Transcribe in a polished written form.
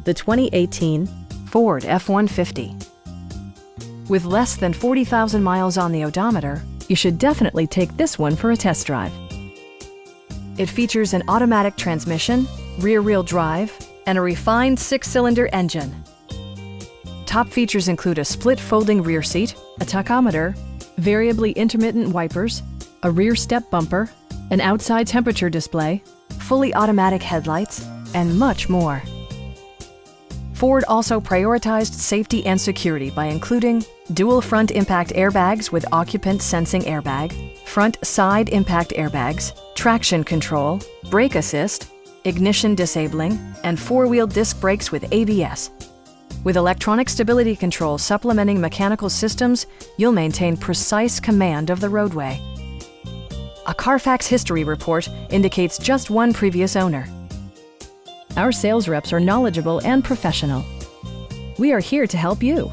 the 2018 Ford F-150. With less than 40,000 miles on the odometer, you should definitely take this one for a test drive. It features an automatic transmission, rear-wheel drive, and a refined 6-cylinder engine. Top features include a split folding rear seat, a tachometer, variably intermittent wipers, a rear step bumper, an outside temperature display, fully automatic headlights, and much more. Ford also prioritized safety and security by including dual front impact airbags with occupant sensing airbag, front side impact airbags, traction control, brake assist, ignition disabling, and four-wheel disc brakes with ABS. With electronic stability control supplementing mechanical systems, you'll maintain precise command of the roadway. A Carfax history report indicates just one previous owner. Our sales reps are knowledgeable and professional. We are here to help you.